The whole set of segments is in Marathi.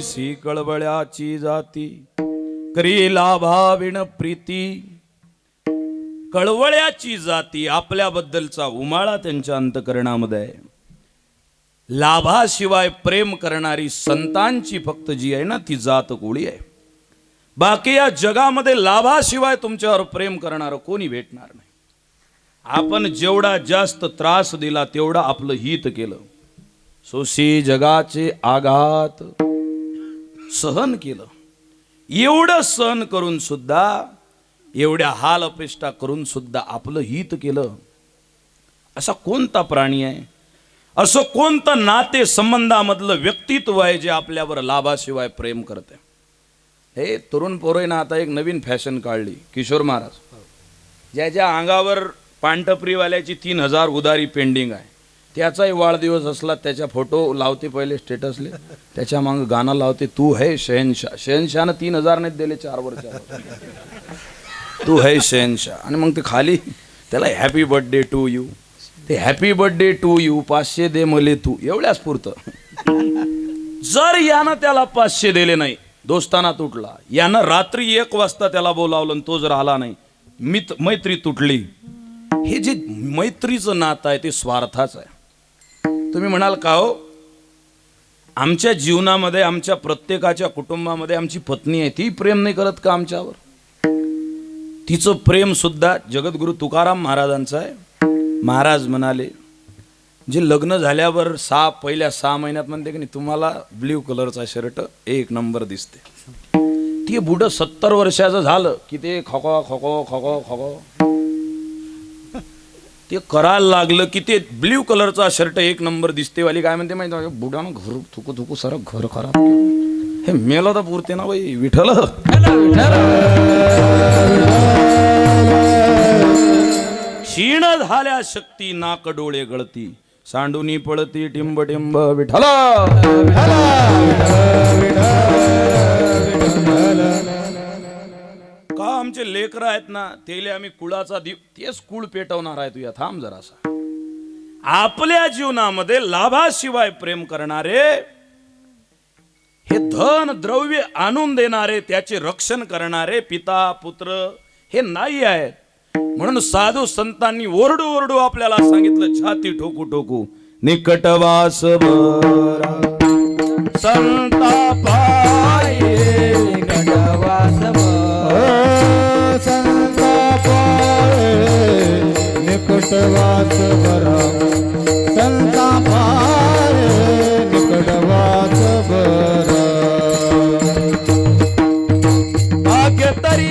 सी कळवळ्याची जाती करी लाभाविण प्रीती. कळवळ्याची जाती आपल्याबद्दलचा उमाळा त्यांच्या अंतकरणामध्ये आहे. लाभाशिवाय प्रेम करणारी संतांची फक्त जी आहे ना ती जात कोळी आहे. बाकी या जगामध्ये लाभाशिवाय तुमच्यावर प्रेम करणारं कोणी भेटणार नाही. आपण जेवढा जास्त त्रास दिला तेवढा आपलं हित केलं. सोशी जगाचे आघात सहन केलं. एवढं सहन करून सुद्धा, एवढ्या हाल अपेष्टा करून सुद्धा आपलं हित केलं. असा कोणता प्राणी आहे, असं कोणतं नाते संबंधामधलं व्यक्तित्व आहे जे आपल्यावर लाभाशिवाय प्रेम करते. हे तरुण पोरांना आता एक नवीन फॅशन काढली. किशोर महाराज ज्याच्या अंगावर पांढरपरीवाल्याची 3000 उधारी पेंडिंग आहे, त्याचाही वाढदिवस असला त्याच्या फोटो लावते पहिले स्टेटसले, त्याच्या मागं गाणं लावते तू है शहनशाह. शहनशाहनं 3000 नाही दिले 4 वर्षावर. तू है शहनशाह. आणि मग ते खाली त्याला हॅपी बर्थडे टू यू. ते हॅपी बर्थडे टू यू 500 दे मले तू, एवढ्याच पुरतं. जर यानं त्याला 500 दिले नाही, दोस्ताना तुटला. यानं रात्री 1 वाजता त्याला बोलावलं आणि तो जर आला नाही, मैत्री तुटली. हे जे मैत्रीचं नातं आहे ते स्वार्थाचं आहे. तुम्ही म्हणाल का हो, आमच्या जीवनामध्ये आमच्या प्रत्येकाच्या कुटुंबामध्ये आमची पत्नी आहे, ती प्रेम नाही करत का आमच्यावर? तिचं प्रेम सुद्धा जगद्गुरु तुकाराम महाराजांचं आहे. महाराज म्हणाले, जे लग्न झाल्यावर पहिल्या 6 महिन्यात म्हणते की नाही तुम्हाला ब्ल्यू कलरचा शर्ट 1 नंबर दिसते. ते बुडं 70 वर्षाचं झालं की ते खो खो खो खो ते करायला लागलं की ते ब्ल्यू कलरचा शर्ट 1 नंबर दिसते वाली काय म्हणते माहिती, बुडानं घर थुकू थुकू सारं घर खराब. हे मेलं तर पुरते ना बाई. विठ्ठल क्षीण झाल्या शक्ती नाक डोळे गळती, सांडूनी पळती टिंब टिंब विठ्ठल. का आमचे लेकर आहेत ना तेले आम्ही कुळाचा तेच कुळ पेटवणार आहे. तुया थांब जरासा. आपल्या जीवनामध्ये लाभाशिवाय प्रेम करणारे, हे धन द्रव्य आणून देणारे, त्याचे रक्षण करणारे पिता पुत्र हे नाही आहेत. म्हणून साधू संतांनी ओरडू ओरडू आपल्याला सांगितलं, छाती ठोकू ठोकू निकटवास बरा संता पाये निकटवास बरा संता पाये निकटवास बरा संता पाये निकटवास बरा. भाग्य तरी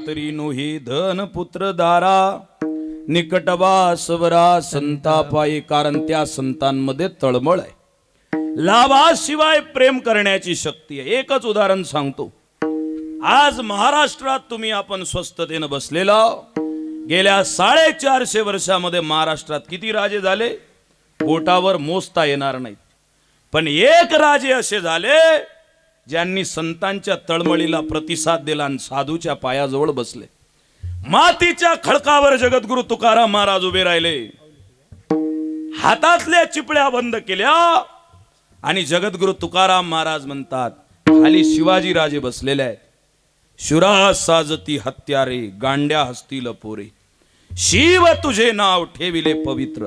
तरी नोही धन पुत्र दारा निकटवासवरा संतापायी. कारण त्या संतांमध्ये तळमळ आहे, लाभाशिवाय प्रेम करण्याची शक्ती आहे. एकच उदाहरण सांगतो. आज महाराष्ट्रात तुम्ही आपण स्वस्थतेनं बसलेला. गेल्या 450 वर्षामध्ये महाराष्ट्रात किती राजे झाले बोटावर मोजता येणार नाहीत. पण एक राजे असे झाले ज्यांनी संतांच्या तळमळीला प्रतिसाद दिला आणि साधूच्या पायाजवळ बसले. मातीच्या खडकावर जगद्गुरु तुकाराम महाराज उभे राहिले, हातातल्या चिपळ्या बंद केल्या आणि जगद्गुरु तुकाराम महाराज म्हणतात, खाली शिवाजी राजे बसलेले आहेत. शुरा साजती हत्यारे गांड्या हस्तील पोरे, शिव तुझे नाव ठेविले पवित्र.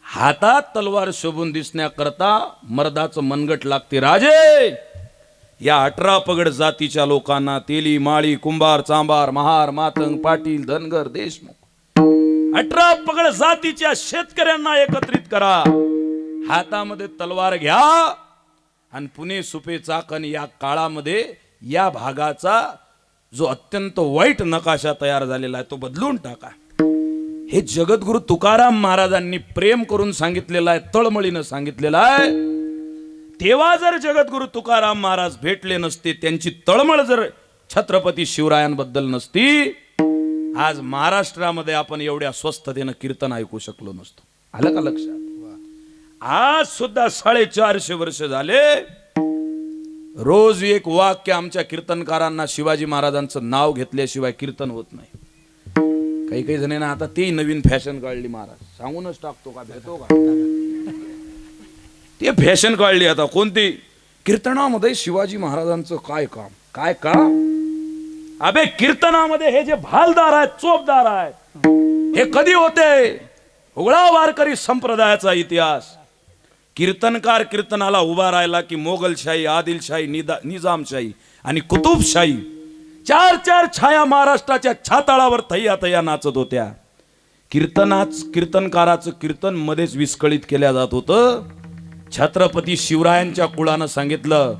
हातात तलवार शोभून दिसण्याकरता मर्दाचं मनगट लागते. राजे, या 18 पगड जातीच्या लोकांना तेली माळी कुंभार चांभार महार मातंग पाटील धनगर देशमुख 18 पगड जातीच्या शेतकऱ्यांना एकत्रित करा. हातामध्ये तलवार घ्या आणि पुणे सुपे चाकण या काळामध्ये या भागाचा जो अत्यंत वाईट नकाशा तयार झालेला आहे तो बदलून टाका. हे जगद्गुरु तुकाराम महाराजांनी प्रेम करून सांगितलेलं आहे, तळमळीनं सांगितलेलं आहे. तेव्हा जर जगद्गुरु तुकाराम महाराज भेटले नसते, त्यांची तळमळ जर छत्रपती शिवरायांबद्दल नसती, आज महाराष्ट्रामध्ये आपण एवढ्या स्वस्थतेनं कीर्तन ऐकू शकलो नसतो. आलं का लक्षात? आज सुद्धा 450 वर्ष झाले, रोज एक वाक्य आमच्या कीर्तनकारांना शिवाजी महाराजांचं नाव घेतल्याशिवाय कीर्तन होत नाही. काही काही जणांना आता ते नवीन फॅशन काढली, महाराज सांगूनच टाकतो का, भेटतो का, ते फॅशन काढली आता. कोणती? कीर्तनामध्ये शिवाजी महाराजांचं काय काम, काय काम. अबे कीर्तनामध्ये हे जे भालदार आहेत, चोपदार आहेत, हे कधी होते? उघडा वारकरी संप्रदायाचा इतिहास. कीर्तनकार कीर्तनाला उभा राहिला की मोगलशाही, आदिलशाही, निजामशाही आणि कुतुबशाही 4 छाया महाराष्ट्राच्या छाताळावर थैया थैया नाचत होत्या. कीर्तनकाराचं कीर्तन मध्येच विस्कळीत केल्या जात होतं. छत्रपती शिवरायांच्या कुळानं सांगितलं,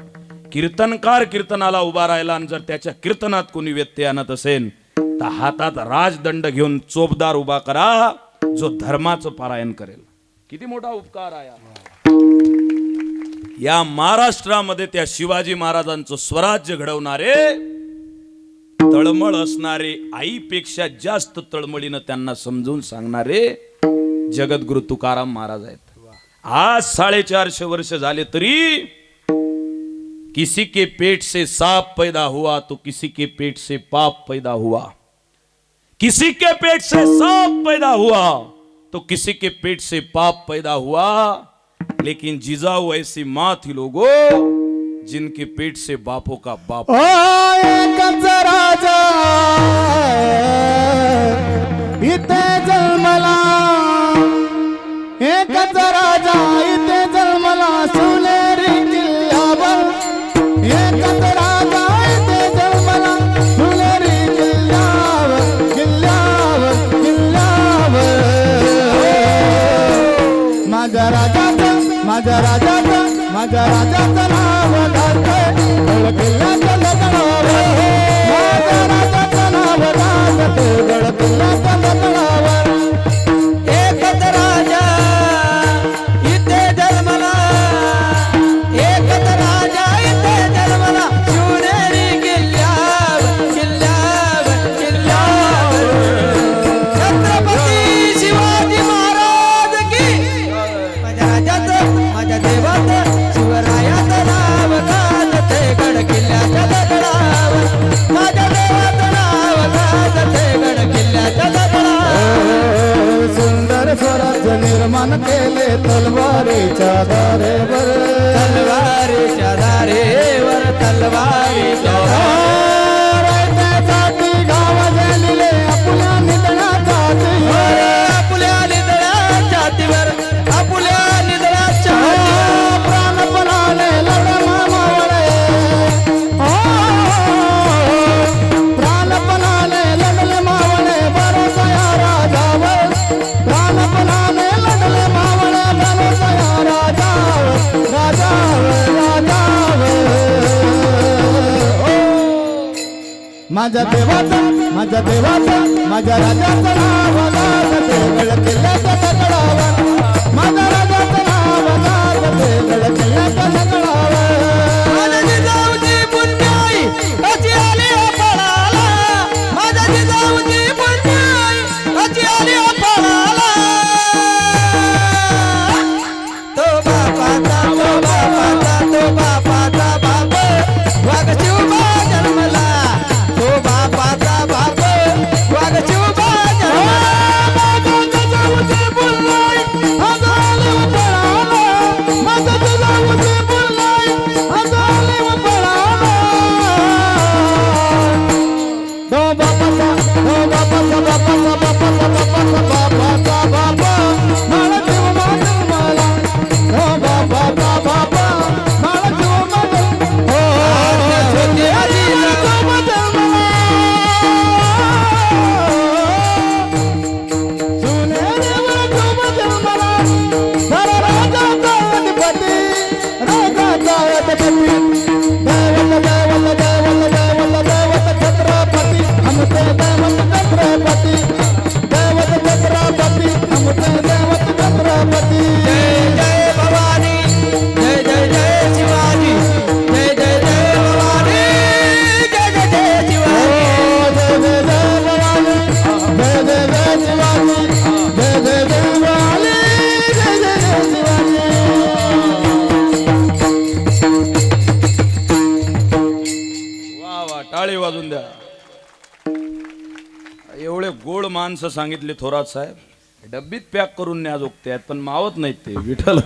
कीर्तनकार कीर्तनाला उभा राहिला आणि जर त्याच्या कीर्तनात कोणी व्यत्यय आणत असेल तर हातात राजदंड घेऊन चोपदार उभा करा, जो धर्माचं पारायण करेल. किती मोठा उपकार आहे या महाराष्ट्रामध्ये. त्या शिवाजी महाराजांचं स्वराज्य घडवणारे, तळमळ असणारे, आईपेक्षा जास्त तळमळीनं त्यांना समजून सांगणारे जगद्गुरु तुकाराम महाराज आहेत. आज 450 वर्ष झाले तरी किसी के पेट से सांप पैदा हुआ तो किसी के पेट से पाप पैदा हुआ, किसी के पेट से सांप पैदा हुआ तो किसी के पेट से पाप पैदा हुआ, लेकिन जिजाऊ ऐसी माँ थी लोगों जिनके पेट से बापों का बाप. एकच राजा इथे जन्मला, एकच राजा इथे जन्मला, सोनेरी किल्ल्यावर. एकच राजा इथे जन्मला, सोनेरी किल्ल्यावर, किल्ल्यावर, किल्ल्यावर. माझ्या राजाचं, माझ्या राजाचं, माझ्या राजाचं नाव गाजतंय किल्ल्याच्या तळावर. माझ्या राजाचं नाव गाजतंय किल्ल्याच्या तळावर. एकच राजा इथे जन्मला, एकच राजा इथे जन्मला, शिवनेरी किल्ल्यावर, किल्ल्यावर, किल्ल्यावर. छत्रपती शिवाजी महाराज की. माझ्या राजाचं, माझ्या देवाचं, शिवरायाचं नाव गाजतंय गड किल्ल्याच्या तळावर. माझ्या देवाचं नाव गाजतंय गड किल्ल्याच्या तळावर. सुंदर स्वराज्य निर्माण केले तलवारीच्या धारेवर, तलवारीच्या धारेवर, तलवारीच्या रयतेसाठी गाव गेलेले आपल्या निधना जातीवर, आपुल्या निधड्या छातीवर, आपुल्या निधड्या छातीवर. प्राणपणाने लढले मावळे, प्राणपणाने लढले मावळे, भरोसा या राजावर. प्राणपणाने लढले मावळे, भरोसा या राजावर, राजावर, राजावर. माझ्या देवाचं, माझ्या देवाचं, माझ्या राजाचं नाव गाजते किल्ल्याच्या तळावर. माझ्या राजाचं नाव गाजते किल्ल्याच्या तळावर. माझ्या जिजाऊची पुण्याई कशी आली पळाला, माझ्या जिजाऊची पुण्याई कशी आली पळाला. तो बापाचा, तो बापाचा, तो बापाचा बाप, वाघ शिवबा जन्मला. तो बापाचा बाप, वाघ शिवबा जन्मला. जय जय भवानी जय जय जय शिवाजी जय जय जय भवानी जय जय जय शिवाजी जय जय जय भवानी जय जय जय शिवाजी जय जय जय भवानी जय जय जय शिवाजी वा वा, टाळी वाजून द्या. एवढे गोड माणसं सांगितले थोरात साहेब, डब्बीत पॅक करून न्या जोगते आहेत पण मावत नाहीत ते. विठ्ठल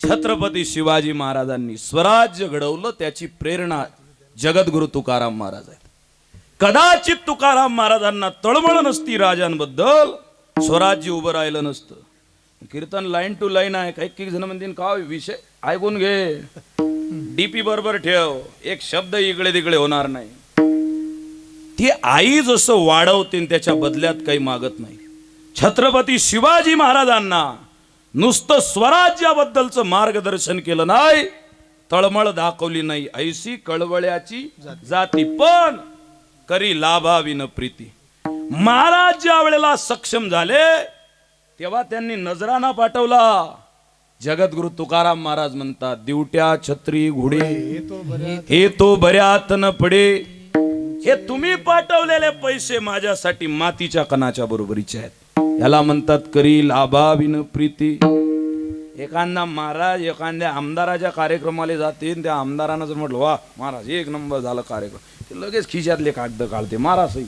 छत्रपती शिवाजी महाराजांनी स्वराज्य घडवलं, त्याची प्रेरणा जगद्गुरु तुकाराम महाराज आहेत. कदाचित तुकाराम महाराजांना तळमळ नसती राजांबद्दल, स्वराज्य उभं राहिलं नसतं. कीर्तन लाईन टू लाईन आहे. काही जण म्हणतील का विषय ऐकून घे, डीपी बरोबर ठेव, एक शब्द इकडे तिकडे होणार नाही. ती आई जसं वाढवते त्याच्या बदल्यात काही मागत नाही. छत्रपती शिवाजी महाराजांना नुसतं स्वराज्याबद्दलचं मार्गदर्शन केलं नाही, तळमळ दाखवली नाही. ऐशी कळवळ्याची जाती पण करी लाभाविन प्रीती. महाराज ज्या वेळेला सक्षम झाले तेव्हा त्यांनी नजराना पाठवला. जगद्गुरु तुकाराम महाराज म्हणतात, दिवट्या छत्री घोडे हे तो बऱ्यात न पडे. हे तुम्ही पाठवलेले पैसे माझ्यासाठी मातीच्या कणाच्या बरोबरीचे आहेत. याला म्हणतात करी लाभाविन प्रीती. एखादा महाराज एखाद्या आमदाराच्या कार्यक्रमाला जाते, त्या आमदारानं जर म्हटलं वा महाराज एक नंबर झालं कार्यक्रम, ते लगेच खिशातले कागद काढते महाराज.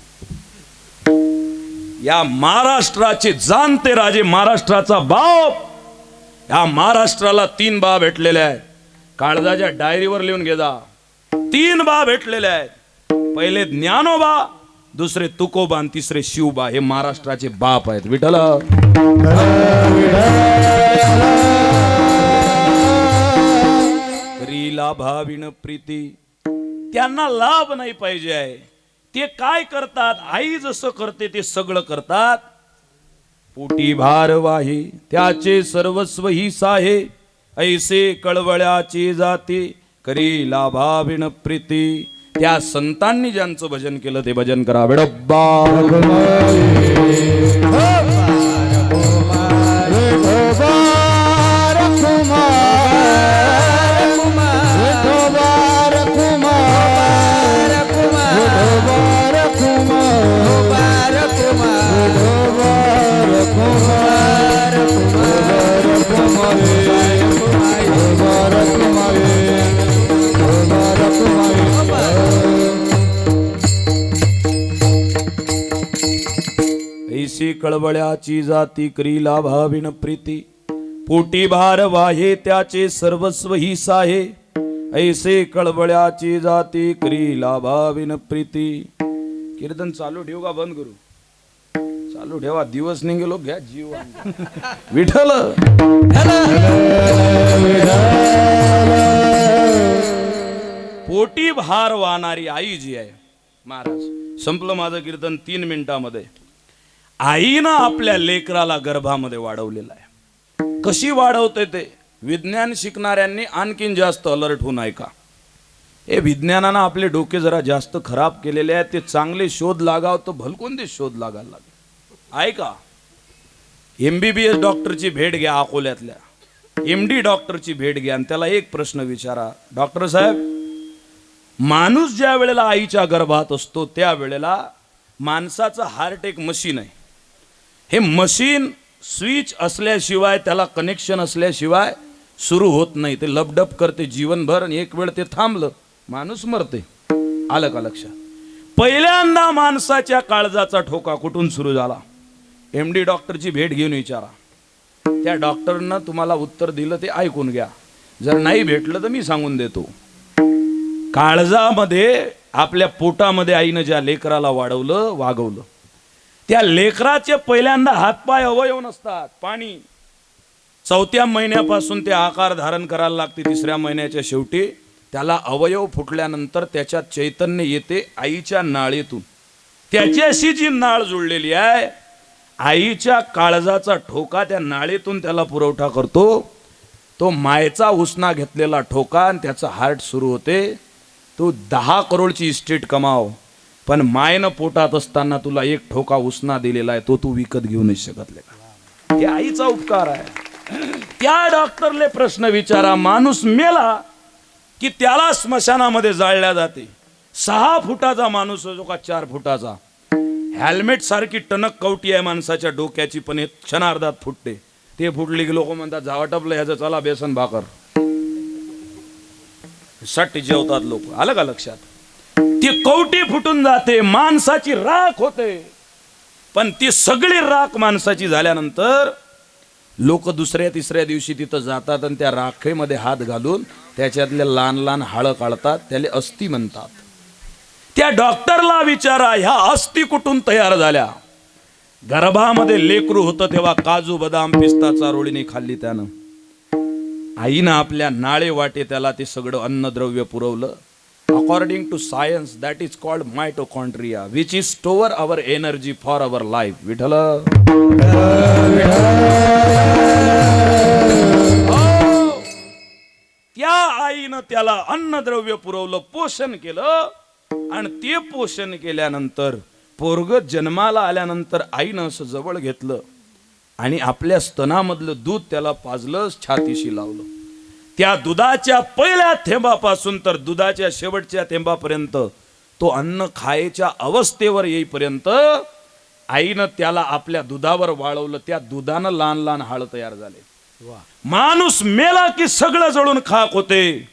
या महाराष्ट्राचे जाणते राजे, महाराष्ट्राचा बाप, या महाराष्ट्राला 3 बा भेटलेले आहेत. काळजाच्या डायरीवर लिहून घे जा. 3 बा भेटलेले आहेत. पहिले ज्ञानोबा, दुसरे तुकोबा आणि तिसरे शिवबा. हे महाराष्ट्राचे बाप आहेत. विठ्ठल तरी लाभाविन प्रीती. त्यांना लाभ नाही पाहिजे आहे. ते काय करतात, आई जसं करते ते सगळं करतात. पोटी भार वाहे त्याचे सर्वस्व ही साहे, ऐसे कळवळ्याची जाते करी लाभाविन प्रीती. त्या संतांनी ज्यांचं भजन केलं ते भजन करा. विडोबा ऐशी कळवळ्याची जाती करी लाभाविन प्रीती. पोटी भार वाहे त्याचे सर्वस्व ही साहे, ऐसे कळवळ्याची जाती करी लाभाविन प्रीती. कीर्तन चालू ठेवू का बंद करू? चालू ठेवा, दिवस नाही गेलो घ्या जीव. विठ्ठल पोटी भार वाहणारी आई जी आहे महाराज. संपलं माझं कीर्तन 3 मिनिटामध्ये. आईनं आपल्या लेकराला गर्भामध्ये वाढवलेलं आहे. कशी वाढवते ते विज्ञान शिकणाऱ्यांनी आणखीन जास्त अलर्ट होऊन ऐका. हे विज्ञानानं आपले डोके जरा जास्त खराब केलेले आहेत. ते चांगले शोध लागाव तर भलकोणते शोध लागायला लागले. ऐका, MBBS डॉक्टरची भेट घ्या अकोल्यातल्या, MD डॉक्टरची भेट घ्या आणि त्याला एक प्रश्न विचारा, डॉक्टर साहेब माणूस ज्या वेळेला आईच्या गर्भात असतो त्या वेळेला माणसाचं हार्ट एक मशीन आहे. हे मशीन स्विच असल्याशिवाय, त्याला कनेक्शन असल्याशिवाय सुरू होत नाही. ते लपडप करते जीवनभर आणि एक वेळ ते थांबलं माणूस मरते. आलं का लक्षात? पहिल्यांदा माणसाच्या काळजाचा ठोका कुठून सुरू झाला? MD डॉक्टरची भेट घेऊन विचारा. त्या डॉक्टरनं तुम्हाला उत्तर दिलं ते ऐकून घ्या. जर नाही भेटलं तर मी सांगून देतो. काळजामध्ये आपल्या पोटामध्ये आईनं ज्या लेकराला वाढवलं वागवलं, त्या लेकराचे पहिल्यांदा हातपाय अवयव नसतात. पाणी 4थ्या महिन्यापासून ते आकार धारण करायला लागते. 3ऱ्या महिन्याच्या शेवटी त्याला अवयव फुटल्यानंतर त्याच्यात चैतन्य येते आईच्या नाळीतून. त्याच्याशी जी नाळ जुळलेली आहे, आईच्या काळजाचा ठोका त्या नाळीतून त्याला पुरवठा करतो. तो मायचा उसना घेतलेला ठोका आणि त्याचा हार्ट सुरू होते. तो 10 करोडची इस्टेट कमाव, पण मायनं पोटात असताना तुला एक ठोका उसना दिलेला आहे, तो तू विकत घेऊ नाही शकत लेका. हे आईचा उपकार आहे. त्या डॉक्टरले प्रश्न विचारा, माणूस मेला की त्याला स्मशानामध्ये जाळल्या जाते. 6 फुटाचा माणूस असो का 4 फुटाचा, हेल्मेट सारखी टणक कवटी आहे माणसाच्या डोक्याची, पण हे क्षणार्धात फुटते. ते फुटली की लोक म्हणतात जावा टपलं ह्याचं, चला बेसन भाकर, सट जेवतात लोक. आलं का लक्षात? ती कवटी फुटून जाते, माणसाची राख होते. पण ती सगळी राख माणसाची झाल्यानंतर लोक दुसऱ्या तिसऱ्या दिवशी तिथं जातात आणि त्या राखेमध्ये हात घालून त्याच्यातले लहान लहान हाडं काढतात, त्याला अस्थी म्हणतात. त्या डॉक्टरला विचारा, ह्या अस्थी कुठून तयार झाल्या? गर्भामध्ये लेकरू होतं तेव्हा काजू बदाम पिस्ता चारोळीने खाल्ली त्यानं. आईनं आपल्या नाळे वाटे त्याला ते सगळं अन्नद्रव्य पुरवलं. According to science that is called mitochondria which is store our energy for our life. Vitthal त्या आईनं त्याला अन्नद्रव्य पुरवलं, पोषण केलं. आणि ते पोषण केल्यानंतर पोरग जन्माला आल्यानंतर आईनं असं जवळ घेतलं आणि आपल्या स्तनामधलं दूध त्याला पाजलं, छातीशी लावलं. त्या दुधाच्या पहिल्या थेंबापासून तर दुधाच्या शेवटच्या थेंबापर्यंत, तो अन्न खायच्या अवस्थेवर येईपर्यंत आईनं त्याला आपल्या दुधावर वाळवलं. त्या दुधानं लहान लहान हाड तयार झाले. माणूस मेला की सगळं जळून खाक होते.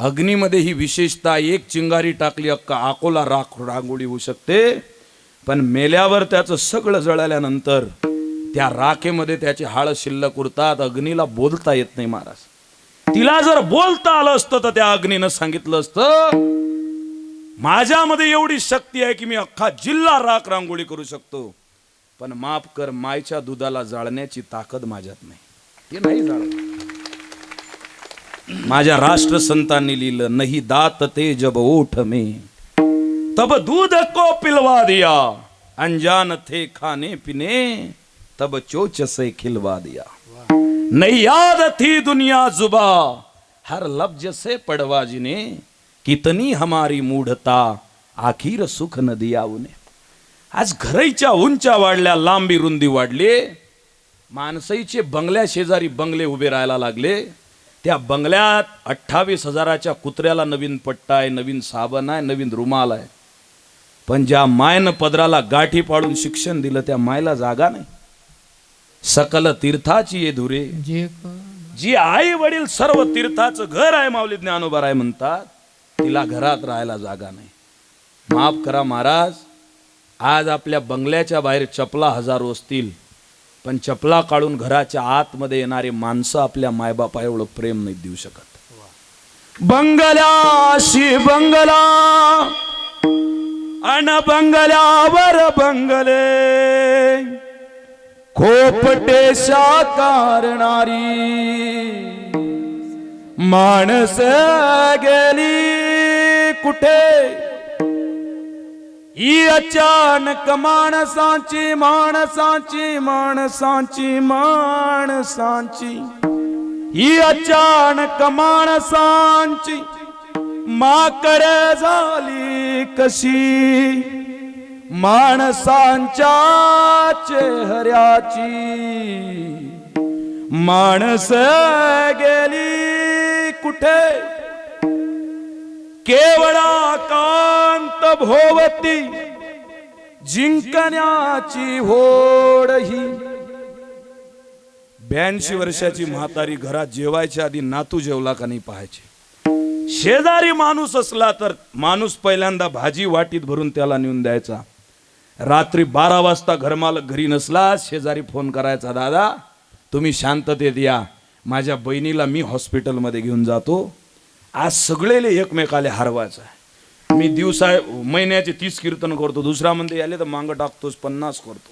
अग्नीमध्ये ही विशेषता, एक चिंगारी टाकली अक्का अकोला रांगोळी होऊ शकते. पण मेल्यावर त्याचं सगळं जळाल्यानंतर त्या राखेमध्ये त्याचे हाड शिल्लक उरतात. अग्नीला बोलता येत नाही महाराज. तिला जर बोलता आलं असतं तर त्या अग्नीनं सांगितलं असतं, माझ्यामध्ये एवढी शक्ती आहे की मी अख्खा जिल्हा राख रांगोळी करू शकतो, पण माफ कर, मायच्या दुधाला जाळण्याची ताकद माझ्यात नाही. ते नाही जाळलं. माझ्या राष्ट्रसंतांनी लिहिलं, नहीं दात ते जब ओठ में तब दूध को पिलवा दिया, अनजान थे खाने पीने तब चोच से खिलवा दिया. नहीं याद थी दुनिया जुबा हर लफ्ज से पड़वा जिने, कितनी हमारी मूढ़ता आखिर सुख न दिया उन्हें. आज घराच्या उंच्या वाढल्या, लांबी रुंदी वाढली, माणसाईचे बंगल्या शेजारी बंगले उभे राहायला लागले. त्या बंगल्यात 28,000च्या कुत्र्याला नवीन पट्टा आहे, नवीन साबण आहे, नवीन रुमाल आहे. पण ज्या मायनं पदराला गाठी पाडून शिक्षण दिलं त्या मायला जागा नाही. सकल तीर्थाची ये धुरे, जी आई वडील सर्व तीर्थाचं घर आहे, माऊली ज्ञानोबा म्हणतात, तिला घरात राहायला जागा नाही. माफ करा महाराज, आज आपल्या बंगल्याच्या बाहेर चपला हजारो असतील, पण चपला काढून घराच्या आतमध्ये येणारे माणसं आपल्या मायबापा एवढं प्रेम नाही देऊ शकत. बंगल्याशी बंगला अन बंगल्यावर बंगले, खोपटेशा कारणारी माणस गेली कुठे. ही अचानक माणसांची माणसांची माणसांची माणसांची, ही अचानक माणसांची माकड झाली कशी, माणसांच्या चेहऱ्याची माणस गेली कुठे. केवळा कांत भोवती जिंकण्याची होड ही. 82 वर्षाची म्हातारी घरात जेवायच्या आधी नातू जेवला का नाही पाहायचे. शेजारी माणूस असला तर माणूस पहिल्यांदा भाजी वाटीत भरून त्याला नेऊन द्यायचा. रात्री 12 वाजता घरमालक घरी नसला, शेजारी फोन करायचा, दादा तुम्ही शांततेत या, माझ्या बहिणीला मी हॉस्पिटलमध्ये घेऊन जातो. आज सगळेले एकमेकाला हरवायचं आहे. मी दिवसा महिन्याचे 30 कीर्तन करतो, दुसरा म्हणते आले तर मांग टाकतोस 50 करतो.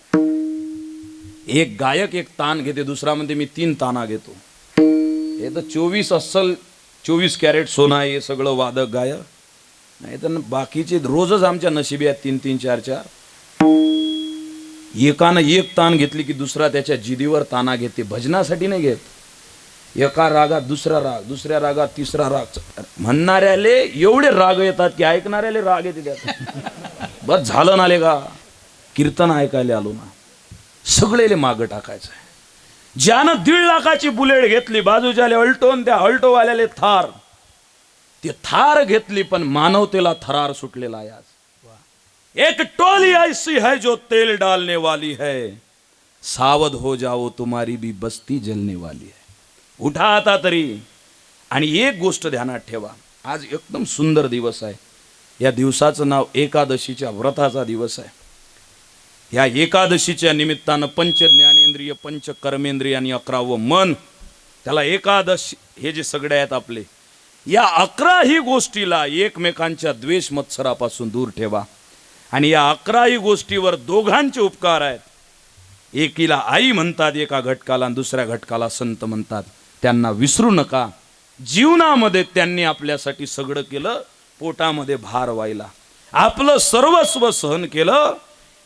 एक गायक एक तान घेते, दुसरा म्हणते मी 3 ताना घेतो. हे तर 24 अस्सल 24 कॅरेट सोना, हे सगळं वादक गायक. नाही तर बाकीचे रोजच आमच्या नशिबी आहेत 3-3, 4-4. एकानं एक तान घेतली की दुसरा त्याच्या जिदीवर ताना घेते. भजनासाठी नाही घेत. एका रागात दुसरा राग, दुसऱ्या रागात तिसरा राग. म्हणणाऱ्याले एवढे राग येतात की ऐकणाऱ्याले राग येते त्यात. बस झालं ना ले का कीर्तन ऐकायला आलो ना, सगळेले मागं टाकायचं आहे. ज्यानं 1.5 लाखाची बुलेट घेतली बाजूच्याले अल्टोन, त्या अल्टोवाल्याले थार, ती थार घेतली पण मानवतेला थरार सुटलेला आहे आज. एक टोली ऐसी है जो तेल डालने वाली है, सावध हो जाओ तुम्हारी भी बस्ती जलने वाली है. उठा आता तरी. आणि एक गोष्ट ध्यानात ठेवा, आज एकदम सुंदर दिवस आहे. या दिवसाचं नाव एकादशीच्या व्रताचा दिवस आहे. या एकादशीच्या निमित्तानं पंच ज्ञानेंद्रिय, पंच कर्मेंद्रिय आणि 11वं मन, त्याला एकादश हे जे सगळे आहेत आपले, या 11ही गोष्टीला एकमेकांच्या द्वेष मत्सरापासून दूर ठेवा. आणि या 11ही गोष्टीवर दोघांचे उपकार आहेत. एकीला आई म्हणतात एका घटकाला, आणि दुसऱ्या घटकाला संत म्हणतात. त्यांना विसरू नका. जीवनामध्ये त्यांनी आपल्यासाठी सगळं केलं, पोटामध्ये भार व्हायला आपलं सर्वस्व सहन केलं.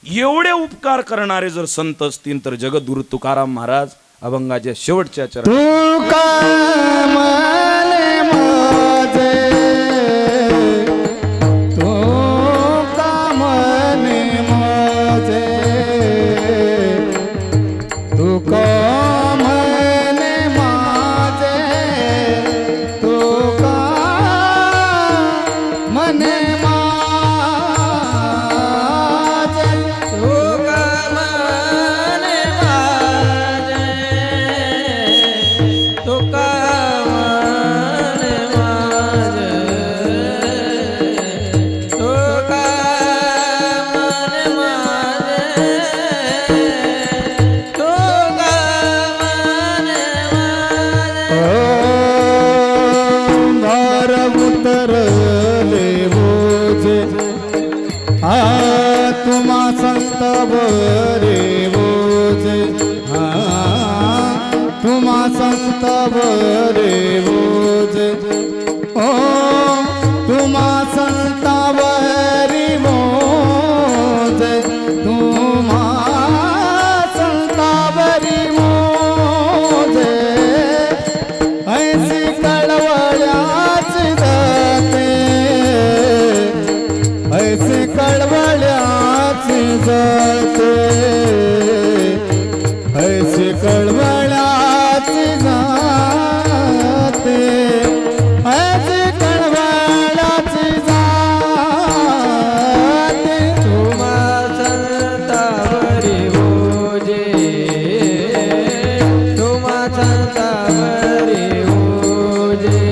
एवढे उपकार करणारे जर संत असतील तर जगद्गुरु तुकाराम महाराज अभंगाच्या शेवटच्या चरण, तुका मने माझे, तुका मने माझे, तुका मने माझे, तुका मने माझे, तुम्हा संत बरे बोजे, तुम्हा संत बरे बोजे, ओ तुम्हा संत बरी बोजे, तुम्हा संत बरी बोजे. ऐसी कळवळ्याची जाते, ऐसी कळवळ्याची जाते, ऐसी कळवळ्याची जाते, ऐसी कळवळ्याची जाते. तुम्हा संतावरी ओजे, तुम्हा संतावरी ओजे,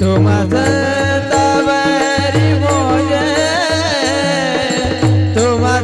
तुम्हा संतावरी ओजे, तुम्हा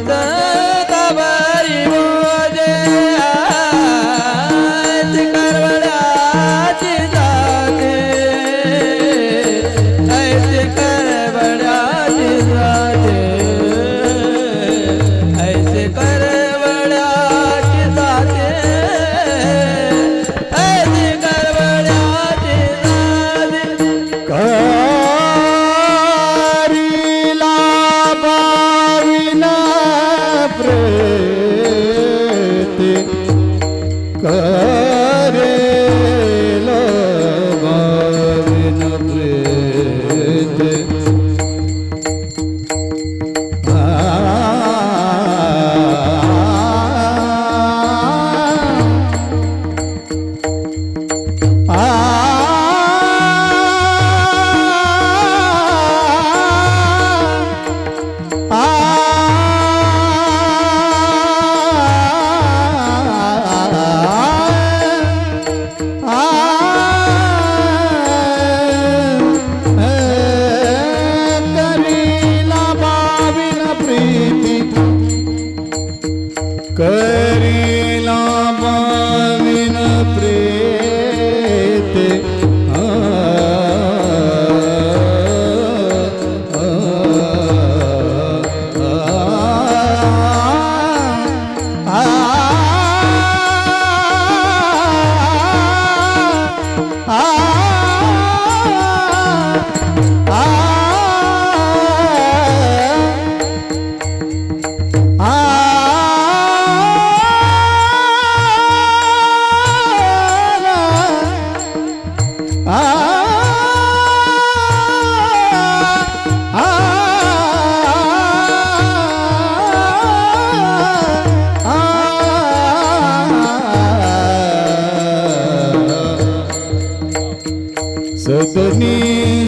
सदनी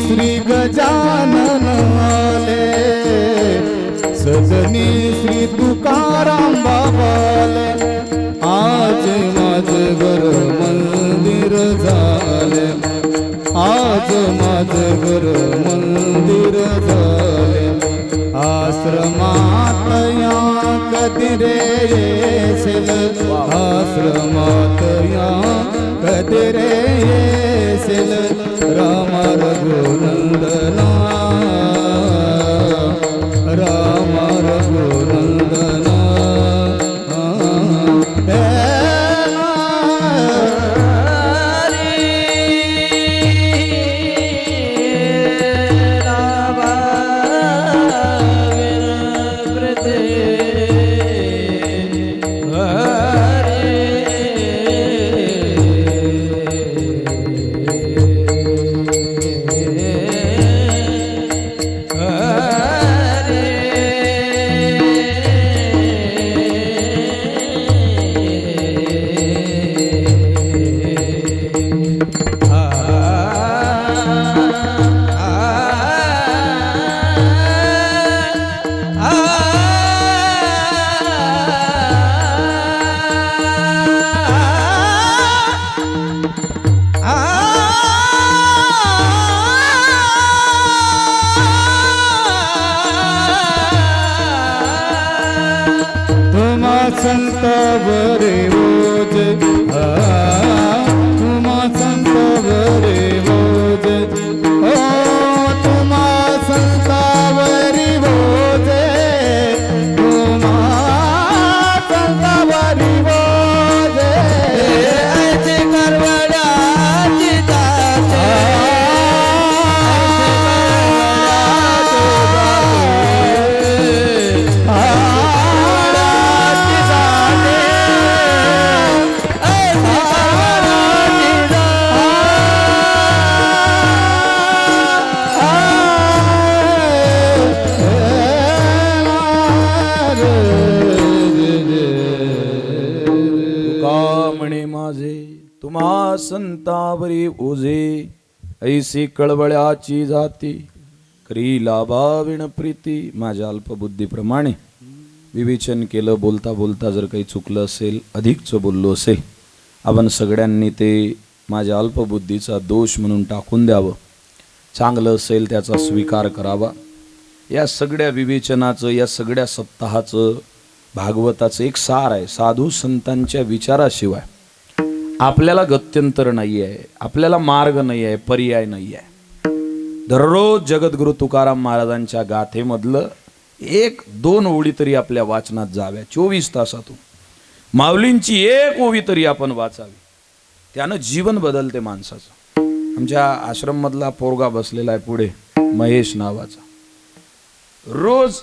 श्री गजानन आले, सदनी श्री तुकाराम बाबा आले. आज माझं घर मंदिर झाले, आज माझं घर मंदिर झाले. आश्रमात या कधी रे येशील, आश्रमात या कधी रे येशील. राम रघुनंदना, राम रघुनंदना. संत बरे बोज, तुम्हा संत बरे बोज, ओ तुम्हा संत बरी बोज, तुम्हा संत बरी बोज. ऐसे करवडाची जाते, तुम्हा संतावरी ओझे, ऐसी कळवळ्याची जाती, करी लाभाविण प्रीती. माझ्या अल्पबुद्धीप्रमाणे विवेचन केलं, बोलता बोलता जर काही चुकलं असेल, अधिकच बोललो असेल, आपण सगळ्यांनी ते माझ्या अल्पबुद्धीचा दोष म्हणून टाकून द्यावं. चांगलं असेल त्याचा स्वीकार करावा. या सगळ्या विवेचनाचं, या सगळ्या सप्ताहाचं, भागवताचं एक सार आहे. साधू संतांच्या विचाराशिवाय आपल्याला गत्यंतर नाही आहे, आपल्याला मार्ग नाही आहे, पर्याय नाही आहे. दररोज जगद्गुरु तुकाराम महाराजांच्या गाथेमधलं 1-2 ओळी तरी आपल्या वाचनात जाव्या. 24 तासातून माऊलींची 1 ओवी तरी आपण वाचावी. त्यानं जीवन बदलते माणसाचं. आमच्या आश्रममधला पोरगा बसलेला आहे पुढे, महेश नावाचा. रोज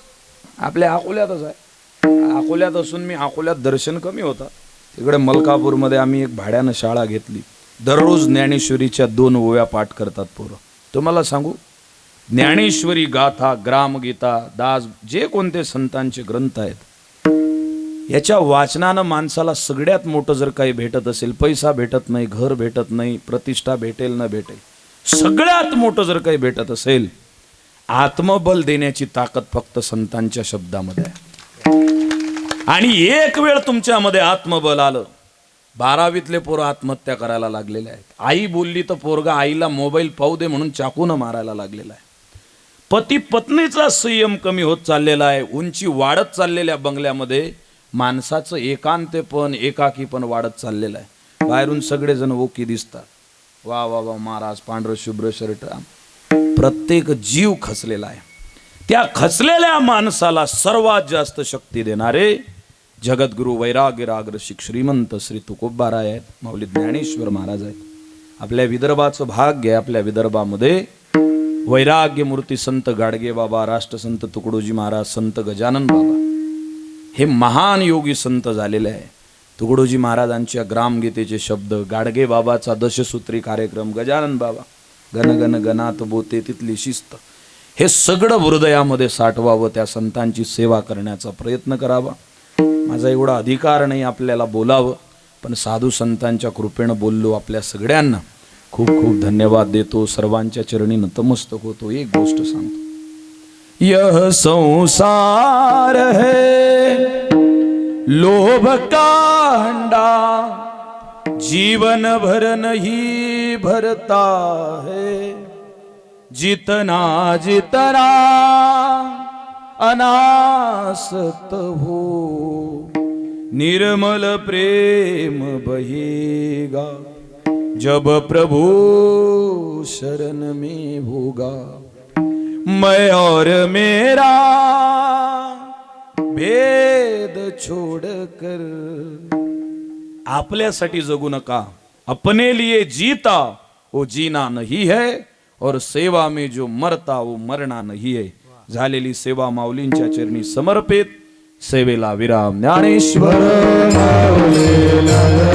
आपल्या अकोल्यातच आहे. अकोल्यात असून मी अकोल्यात दर्शन कमी होता, तिकडे मलकापूरमध्ये आम्ही एक भाड्यानं शाळा घेतली. दररोज ज्ञानेश्वरीच्या 2 ओव्या पाठ करतात पोरं. तुम्हाला सांगू, ज्ञानेश्वरी गाथा, ग्रामगीता, दास, जे कोणते संतांचे ग्रंथ आहेत, याच्या वाचनानं माणसाला सगळ्यात मोठं जर काही भेटत असेल, पैसा भेटत नाही, घर भेटत नाही, प्रतिष्ठा भेटेल न भेटेल, सगळ्यात मोठं जर काही भेटत असेल, आत्मबल देण्याची ताकद फक्त संतांच्या शब्दामध्ये आहे. आणि एक वेळ तुमच्यामध्ये आत्मबल आलं, 12वीतले पोरं आत्महत्या करायला लागलेले आहेत. आई बोलली तर पोरगा आईला मोबाईल पाहू दे म्हणून चाकून मारायला लागलेला आहे. पती पत्नीचा संयम कमी होत चाललेला आहे. उंची वाढत चाललेल्या बंगल्यामध्ये माणसाचं एकांतेपण, एकाकीपण वाढत चाललेलं आहे. बाहेरून सगळेजण ओकी दिसतात, वा वा वा महाराज, पांढरं शुभ्र शर्ट. प्रत्येक जीव खचलेला आहे. त्या खचलेल्या माणसाला सर्वात जास्त शक्ती देणारे जगद्गुरु वैराग्य रागरसिक श्रीमंत श्री तुकोबाराय आहेत, माऊली ज्ञानेश्वर महाराज आहेत. आपल्या विदर्भाचं भाग्य आहे. आपल्या विदर्भामध्ये वैराग्य मूर्ती संत गाडगे बाबा, राष्ट्रसंत तुकडोजी महाराज, संत गजानन बाबा हे महान योगी संत झालेले आहे. तुकडोजी महाराजांच्या ग्रामगीतेचे शब्द, गाडगे बाबाचा दशसूत्री कार्यक्रम, गजानन बाबा गण गण गणात बोते तिथली शिस्त, हे सगळं हृदयामध्ये साठवावं. त्या संतांची सेवा करण्याचा प्रयत्न करावा. माझा एवढा अधिकार नाही आपल्याला बोलावं, पण साधू संतांच्या कृपेनं बोललो आपल्या सगळ्यांना. खूप खूप धन्यवाद देतो, सर्वांच्या चरणी नतमस्तक होतो. एक गोष्ट सांगतो, यह संसार है लोभ का हंडा, जीवन भर नहीं भरता है, जितना जितना अनासक्त हो, निर्मल प्रेम बहेगा, जब प्रभु शरण में होगा. मैं और मेरा भेद छोड़कर, आपल्यासाठी जगू नका, अपने लिए जीता वो जीना नहीं है, और सेवा में जो मरता वो मरना नहीं है. झालेली सेवा माऊलींच्या चरणी समर्पित. सेवेला विराम. ज्ञानेश्वर माऊलीला